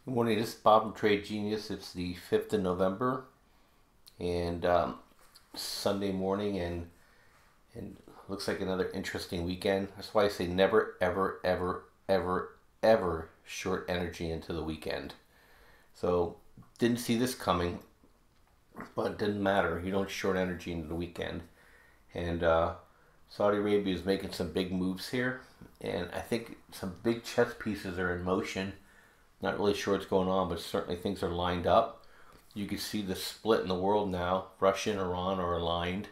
Good morning, this is Bob from Trade Genius. It's the 5th of November and Sunday morning, and looks like another interesting weekend. That's why I say never, ever, ever, ever, ever short energy into the weekend. So, didn't see this coming, but it didn't matter. You don't short energy into the weekend. And Saudi Arabia is making some big moves here, and I think some big chess pieces are in motion. Not really sure what's going on, but certainly things are lined up. You can see the split in the world now. Russia and Iran are aligned.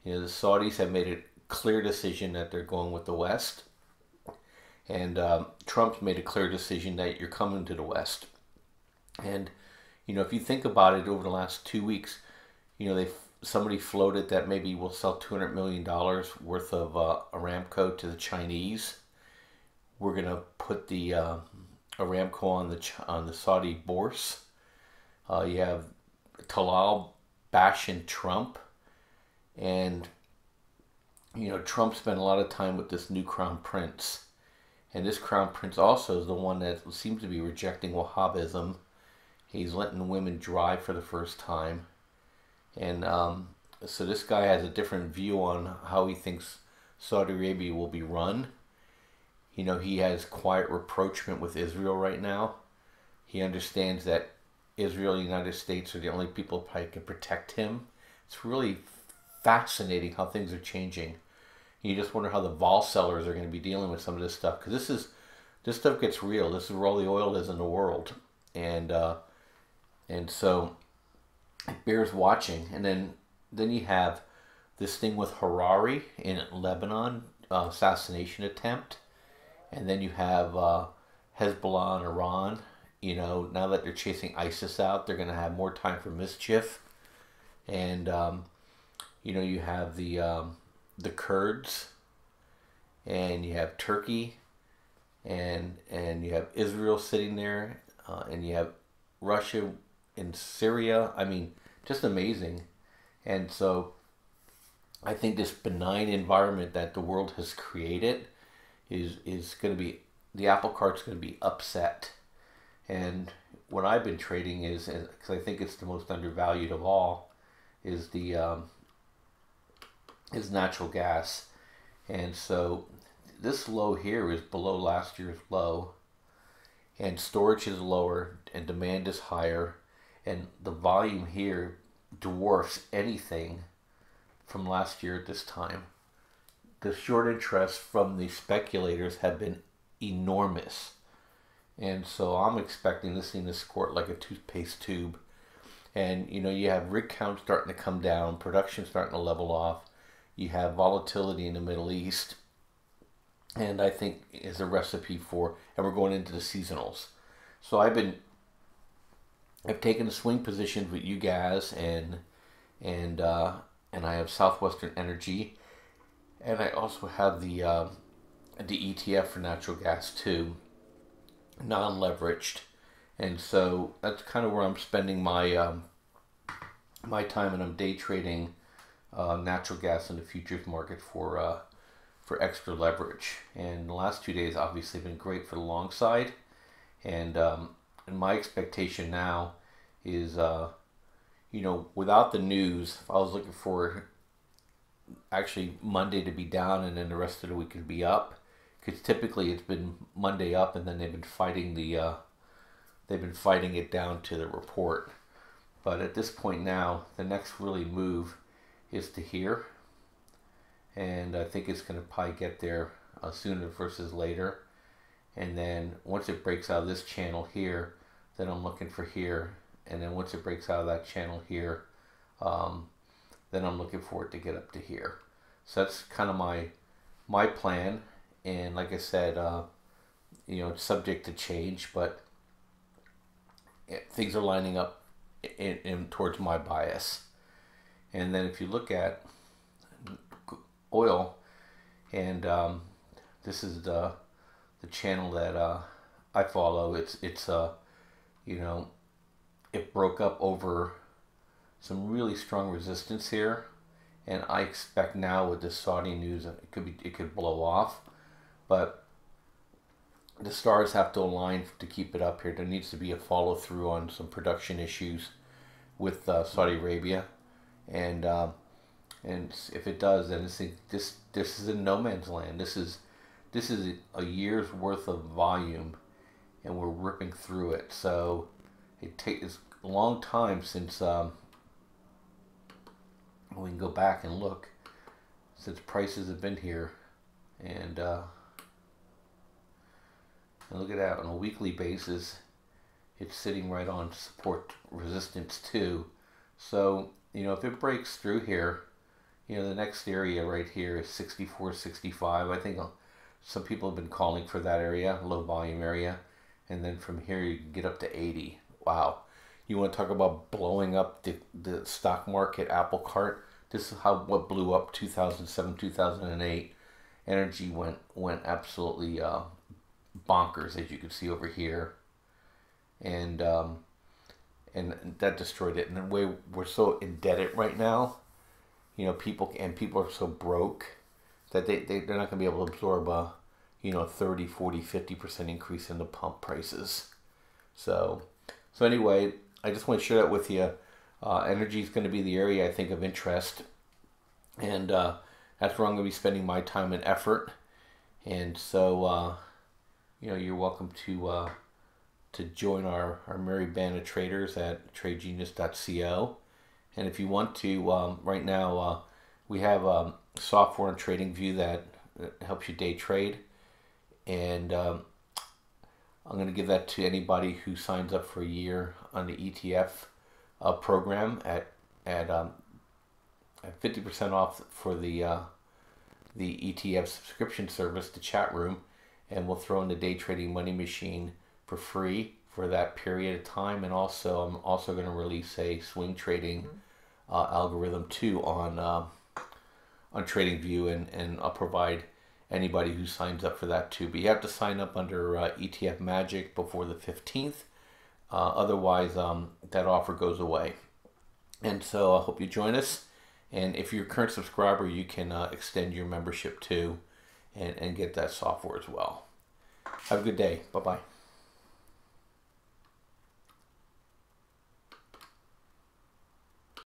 The Saudis have made a clear decision that they're going with the West, and Trump's made a clear decision that you're coming to the West. And if you think about it, over the last 2 weeks, they somebody floated that maybe we'll sell $200 million worth of Aramco to the Chinese. We're gonna put the Aramco on the Saudi bourse. You have Talal bashing Trump, and Trump spent a lot of time with this new crown prince, and this crown prince also is the one that seems to be rejecting Wahhabism. He's letting women drive for the first time, and so this guy has a different view on how he thinks Saudi Arabia will be run. He has quiet rapprochement with Israel right now. He understands that Israel and the United States are the only people who probably can protect him. It's really fascinating how things are changing. You just wonder how the vol sellers are going to be dealing with some of this stuff, because this stuff gets real. This is where all the oil is in the world, and so it bears watching. And then you have this thing with Harari in Lebanon, assassination attempt. And then you have Hezbollah and Iran. Now that they're chasing ISIS out, they're going to have more time for mischief. And you have the Kurds, and you have Turkey, and you have Israel sitting there, and you have Russia and Syria. I mean, just amazing. And so I think this benign environment that the world has created is going to be, the apple cart's going to be upset. And what I've been trading is, because I think it's the most undervalued of all, is is natural gas. And so this low here is below last year's low, and storage is lower, and demand is higher, and the volume here dwarfs anything from last year at this time. The short interest from the speculators have been enormous. And so I'm expecting this thing to squirt like a toothpaste tube. And you have rig count starting to come down, production starting to level off. You have volatility in the Middle East. And I think is a recipe for, and we're going into the seasonals. So I've taken the swing positions with you guys, and I have Southwestern Energy. And I also have the ETF for natural gas too, non-leveraged, and so that's kind of where I'm spending my time, and I'm day trading natural gas in the futures market for extra leverage. And the last 2 days obviously have been great for the long side, and my expectation now is without the news, if I was looking for actually Monday to be down and then the rest of the week could be up, because typically it's been Monday up and then they've been fighting it down to the report. But at this point now, the next really move is to here, and I think it's going to probably get there sooner versus later. And then once it breaks out of this channel here, then I'm looking for here, and then once it breaks out of that channel here, then I'm looking for it to get up to here. So that's kind of my plan. And like I said, it's subject to change, but things are lining up in towards my bias. And then if you look at oil, and this is the channel that I follow. It's it broke up over some really strong resistance here, and I expect now with this Saudi news it could blow off. But the stars have to align to keep it up here. There needs to be a follow through on some production issues with Saudi Arabia, and if it does, then this is in no man's land. This is a year's worth of volume, and we're ripping through it. So it's a long time since we can go back and look since prices have been here, and look at that on a weekly basis. It's sitting right on support resistance too. So if it breaks through here, the next area right here is 64, 65. I think some people have been calling for that area, low volume area, and then from here you can get up to 80. Wow. You want to talk about blowing up the stock market apple cart? This is what blew up 2007, 2008. Energy went absolutely bonkers, as you can see over here, and that destroyed it. And the way we're so indebted right now, people are so broke that they're not going to be able to absorb a 30, 40, 50% increase in the pump prices. So anyway, I just want to share that with you. Energy is going to be the area I think of interest, and that's where I'm going to be spending my time and effort. And so you're welcome to join our merry band of traders at tradegenius.co. And if you want to, right now we have software on TradingView that helps you day trade, and I'm going to give that to anybody who signs up for a year on the ETF program at 50% off for the ETF subscription service, the chat room, and we'll throw in the day trading money machine for free for that period of time. And also, I'm also going to release a swing trading algorithm too on TradingView, and I'll provide anybody who signs up for that too. But you have to sign up under ETF Magic before the 15th. Otherwise, that offer goes away. And so I hope you join us. And if you're a current subscriber, you can extend your membership too, and get that software as well. Have a good day. Bye-bye.